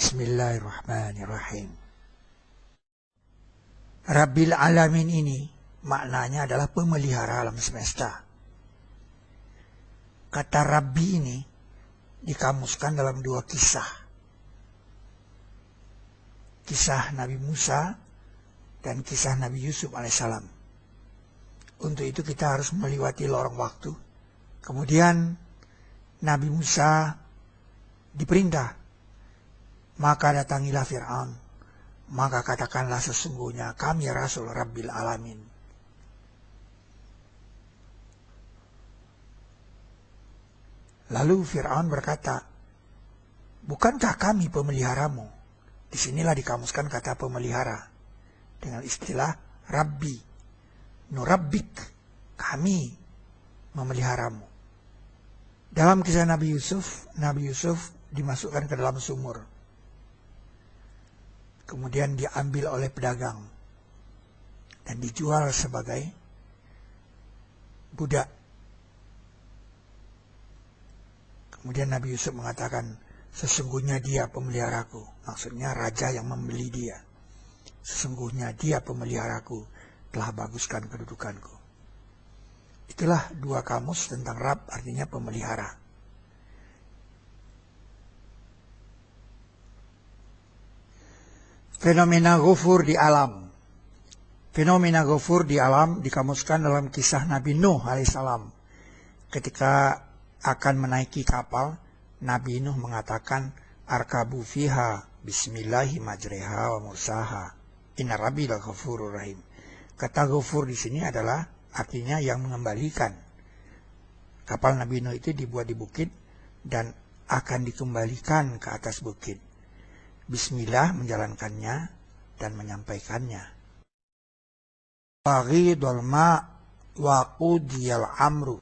Bismillahirrahmanirrahim. Rabbil Alamin ini maknanya adalah pemelihara alam semesta. Kata Rabbi ini dikamuskan dalam dua kisah. Kisah Nabi Musa dan kisah Nabi Yusuf alaihissalam. Untuk itu kita harus melewati lorong waktu. Kemudian Nabi Musa diperintah, maka datangilah Fir'aun, maka katakanlah sesungguhnya kami Rasul Rabbil Alamin. Lalu Fir'aun berkata, bukankah kami pemeliharamu? Disinilah dikamuskan kata pemelihara dengan istilah Rabbi, Nurabbik, kami memeliharamu. Dalam kisah Nabi Yusuf dimasukkan ke dalam sumur. Kemudian diambil oleh pedagang dan dijual sebagai budak. Kemudian Nabi Yusuf mengatakan, sesungguhnya dia pemeliharaku. Maksudnya raja yang membeli dia. Sesungguhnya dia pemeliharaku, telah baguskan kedudukanku. Itulah dua kamus tentang Rabb, artinya pemelihara. Fenomena ghafur di alam. Fenomena ghafur di alam dikamuskan dalam kisah Nabi Nuh alaihissalam. Ketika akan menaiki kapal, Nabi Nuh mengatakan, Arkabu fiha bismillahi majreha wa mursaha. Inna rabbi la ghafurur rahim. Kata ghafur di sini adalah artinya yang mengembalikan. Kapal Nabi Nuh itu dibuat di bukit dan akan dikembalikan ke atas bukit. Bismillah menjalankannya dan menyampaikannya. Waghidul ma wa qudiyal amru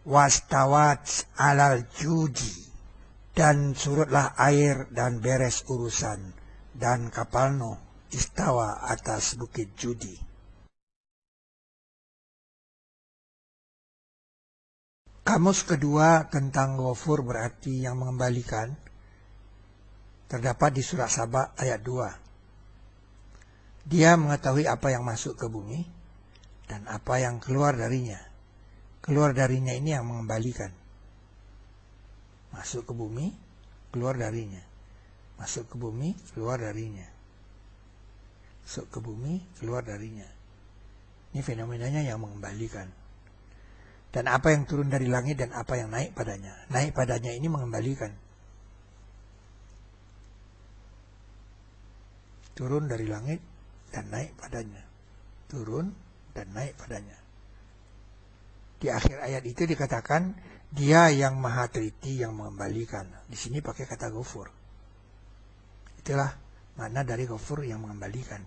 wastawat alal judi. Dan surutlah air dan beres urusan, dan kapal Nuh istawa atas bukit Judi. Kamus kedua tentang ghafur berarti yang mengembalikan terdapat di surat Saba ayat 2. Dia mengetahui apa yang masuk ke bumi dan apa yang keluar darinya. Keluar darinya ini yang mengembalikan. Masuk ke bumi, keluar darinya. Masuk ke bumi, keluar darinya. Masuk ke bumi, keluar darinya. Ini fenomenanya yang mengembalikan. Dan apa yang turun dari langit dan apa yang naik padanya. Naik padanya ini mengembalikan. Turun dari langit dan naik padanya. Turun dan naik padanya. Di akhir ayat itu dikatakan, dia yang maha teliti yang mengembalikan. Di sini pakai kata ghafur. Itulah makna dari ghafur yang mengembalikan.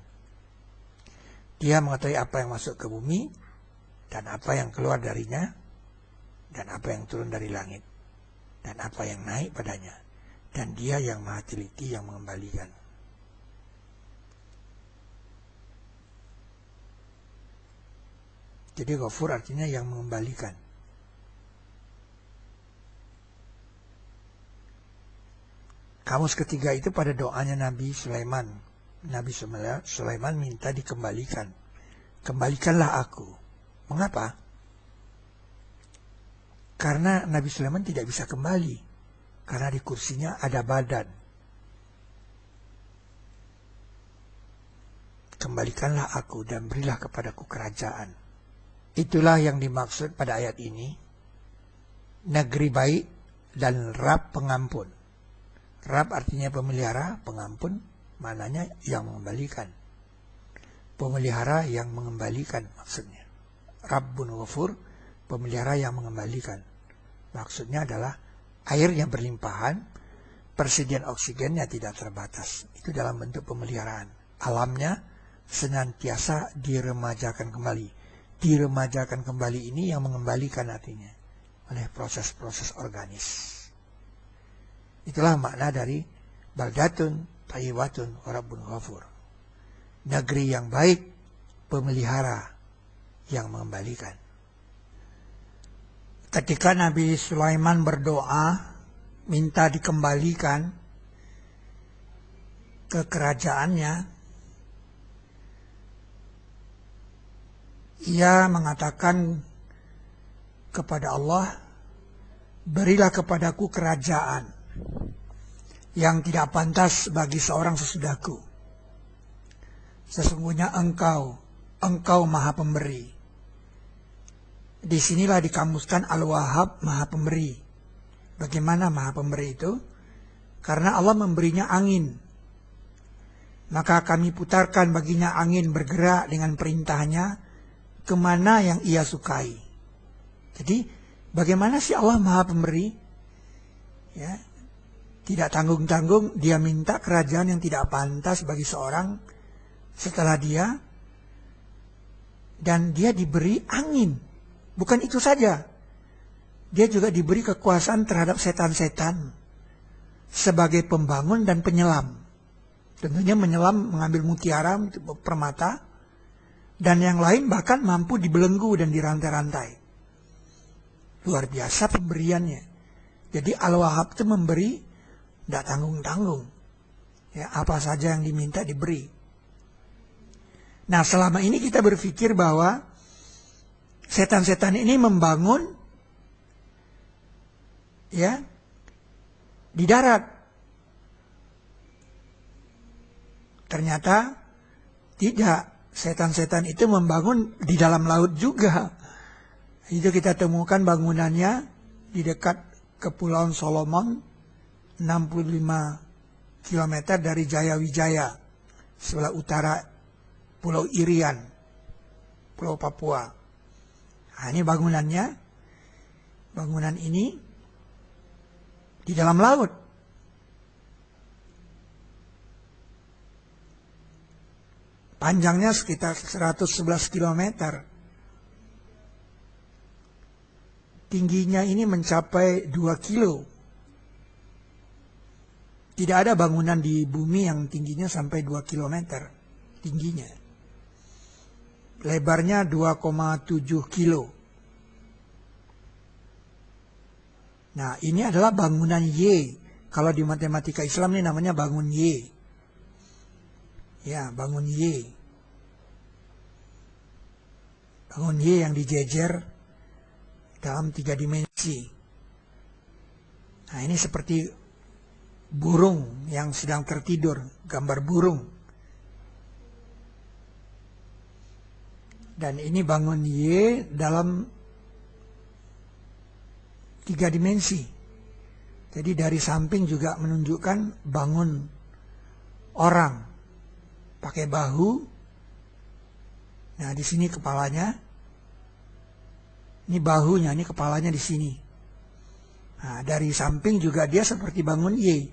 Dia mengetahui apa yang masuk ke bumi dan apa yang keluar darinya dan apa yang turun dari langit dan apa yang naik padanya. Dan dia yang maha teliti yang mengembalikan. Jadi ghafur artinya yang mengembalikan. Kamus ketiga itu pada doanya Nabi Sulaiman. Nabi Sulaiman minta dikembalikan. Kembalikanlah aku. Mengapa? Karena Nabi Sulaiman tidak bisa kembali. Karena di kursinya ada badan. Kembalikanlah aku dan berilah kepadaku kerajaan. Itulah yang dimaksud pada ayat ini. Negeri baik dan Rabb pengampun. Rabb artinya pemelihara, pengampun maknanya yang mengembalikan. Pemelihara yang mengembalikan maksudnya. Rabbun ghafur, pemelihara yang mengembalikan. Maksudnya adalah air yang berlimpahan, persediaan oksigennya tidak terbatas. Itu dalam bentuk pemeliharaan. Alamnya senantiasa diremajakan kembali. Diremajakan kembali ini yang mengembalikan artinya oleh proses-proses organis. Itulah makna dari baldatun thayyibatun wa rabbun ghafur. Negeri yang baik, pemelihara yang mengembalikan. Ketika Nabi Sulaiman berdoa minta dikembalikan, ke kerajaannya, ia mengatakan kepada Allah, berilah kepadaku kerajaan yang tidak pantas bagi seorang sesudahku. Sesungguhnya engkau maha pemberi. Disinilah dikamuskan Al-Wahhab, maha pemberi. Bagaimana maha pemberi itu? Karena Allah memberinya angin. Maka kami putarkan baginya angin bergerak dengan perintahnya kemana yang ia sukai. Jadi bagaimana sih Allah maha pemberi? Ya, tidak tanggung-tanggung dia minta kerajaan yang tidak pantas bagi seorang setelah dia, dan dia diberi angin. Bukan itu saja, dia juga diberi kekuasaan terhadap setan-setan sebagai pembangun dan penyelam. Tentunya menyelam, mengambil mutiara, permata, dan yang lain bahkan mampu dibelenggu dan dirantai-rantai. Luar biasa pemberiannya. Jadi Al-Wahhab itu memberi tidak tanggung-tanggung. Ya, apa saja yang diminta diberi. Nah, selama ini kita berpikir bahwa setan-setan ini membangun ya di darat. Ternyata tidak. Setan-setan itu membangun di dalam laut juga. Itu kita temukan bangunannya di dekat Kepulauan Solomon, 65 km dari Jayawijaya, sebelah utara Pulau Irian, Pulau Papua. Nah, ini bangunannya. Bangunan ini di dalam laut. Panjangnya sekitar 111 km. Tingginya ini mencapai 2 kilo. Tidak ada bangunan di bumi yang tingginya sampai 2 km tingginya. Lebarnya 2,7 kilo. Nah, ini adalah bangunan Y. Kalau di matematika Islam ini namanya bangun Y. Ya, bangun Y. Bangun Y yang dijejer dalam 3 dimensi. Nah, ini seperti burung yang sedang tertidur, gambar burung. Dan ini bangun Y dalam 3 dimensi. Jadi dari samping juga menunjukkan bangun orang pakai bahu. Nah, di sini kepalanya. Ini bahunya, ini kepalanya di sini. Nah, dari samping juga dia seperti bangun Y.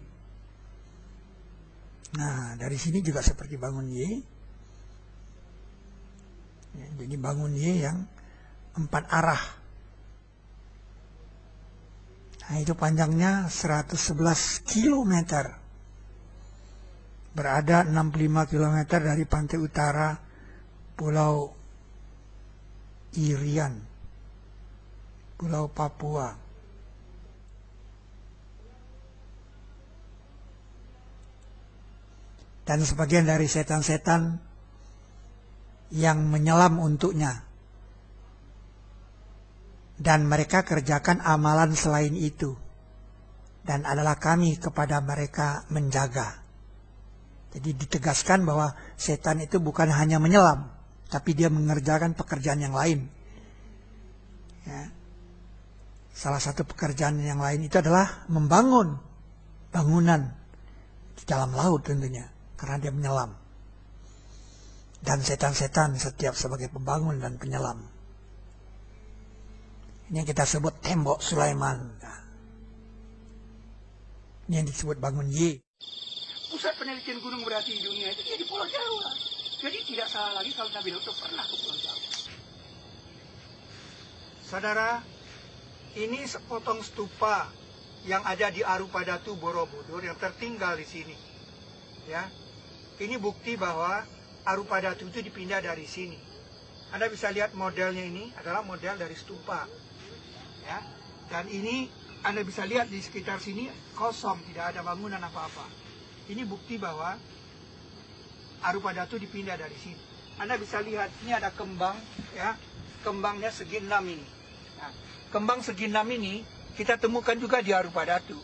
Nah, dari sini juga seperti bangun Y. Ya, jadi bangun Y yang 4 arah. Nah, itu panjangnya 111 km. Berada 65 km dari pantai utara Pulau Irian, Pulau Papua. Dan sebagian dari setan-setan yang menyelam untuknya. Dan mereka kerjakan amalan selain itu. Dan adalah kami kepada mereka menjaga. Jadi ditegaskan bahwa setan itu bukan hanya menyelam, tapi dia mengerjakan pekerjaan yang lain. Ya. Salah satu pekerjaan yang lain itu adalah membangun bangunan di dalam laut tentunya, karena dia menyelam. Dan setan-setan setiap sebagai pembangun dan penyelam. Ini yang kita sebut tembok Sulaiman. Ini yang disebut bangun Y. Pusat penelitian gunung berapi di dunia itu di Pulau Jawa. Jadi tidak salah lagi kalau Nabi Lut pernah ke Pulau Jawa. Saudara, ini sepotong stupa yang ada di Arupadatu Borobudur yang tertinggal di sini. Ya, ini bukti bahwa Arupadatu itu dipindah dari sini. Anda bisa lihat modelnya, ini adalah model dari stupa. Ya, dan ini Anda bisa lihat di sekitar sini kosong, tidak ada bangunan apa-apa. Ini bukti bahwa Arupa Datu dipindah dari sini. Anda bisa lihat, ini ada kembang, ya, kembangnya segi 6 ini. Nah, kembang segi 6 ini kita temukan juga di Arupa Datu.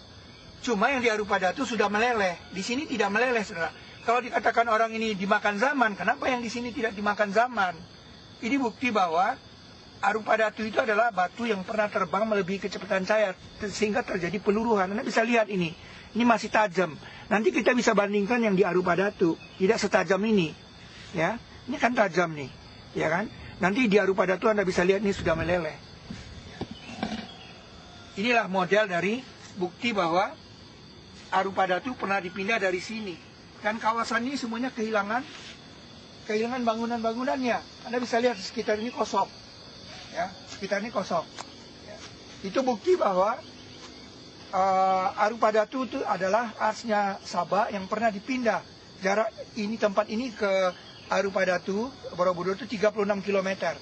Cuma yang di Arupa Datu sudah meleleh, di sini tidak meleleh, saudara. Kalau dikatakan orang ini dimakan zaman, kenapa yang di sini tidak dimakan zaman? Ini bukti bahwa Arupa Datu itu adalah batu yang pernah terbang melebihi kecepatan cahaya, sehingga terjadi peluruhan. Anda bisa lihat ini masih tajam. Nanti kita bisa bandingkan yang di Arupa Datu, tidak setajam ini, ya. Ini kan tajam nih, ya kan? Nanti di Arupa Datu Anda bisa lihat ini sudah meleleh. Inilah model dari bukti bahwa Arupa Datu pernah dipindah dari sini. Dan kawasan ini semuanya kehilangan bangunan-bangunannya. Anda bisa lihat sekitar ini kosong, ya, sekitar ini kosong. Ya. Itu bukti bahwa Arupa Datu itu adalah arsnya Sabah yang pernah dipindah. Jarak ini, tempat ini ke Arupa Datu Borobudur itu 36 km.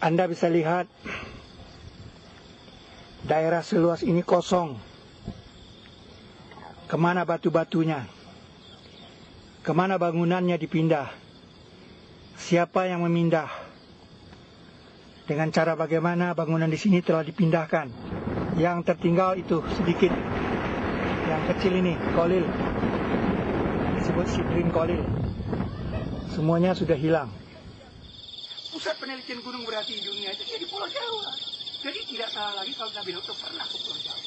Anda bisa lihat daerah seluas ini kosong. Kemana batu-batunya? Kemana bangunannya dipindah? Siapa yang memindah? Dengan cara bagaimana bangunan di sini telah dipindahkan? Yang tertinggal itu sedikit, yang kecil ini, Kolil, yang disebut Sidrin Kolil. Semuanya sudah hilang. Pusat penelitian gunung berapi di dunia itu di Pulau Jawa. Jadi tidak salah lagi kalau Nabi Nuh pernah ke Pulau Jawa.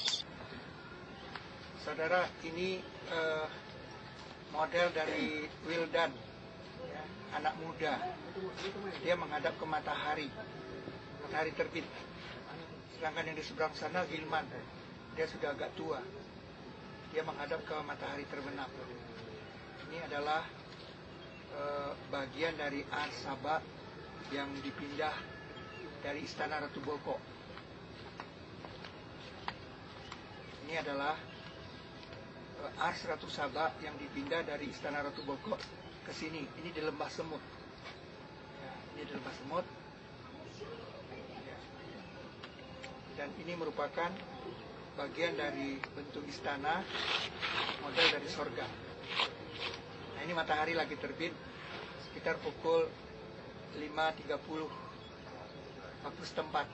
Saudara, ini model dari Wildan, ya, anak muda. Dia menghadap ke matahari terbit. Sedangkan yang di seberang sana Gilman, dia sudah agak tua. Dia menghadap ke matahari terbenam. Ini adalah bagian dari ars Sabah yang dipindah dari Istana Ratu Boko. Ini adalah ars Ratu Sabah yang dipindah dari Istana Ratu Boko ke sini. Ini di Lembah Semut. Ya, ini di Lembah Semut. Ya. Dan ini merupakan bagian dari bentuk istana, model dari sorga. Nah, ini matahari lagi terbit sekitar pukul 5.30 waktu setempat.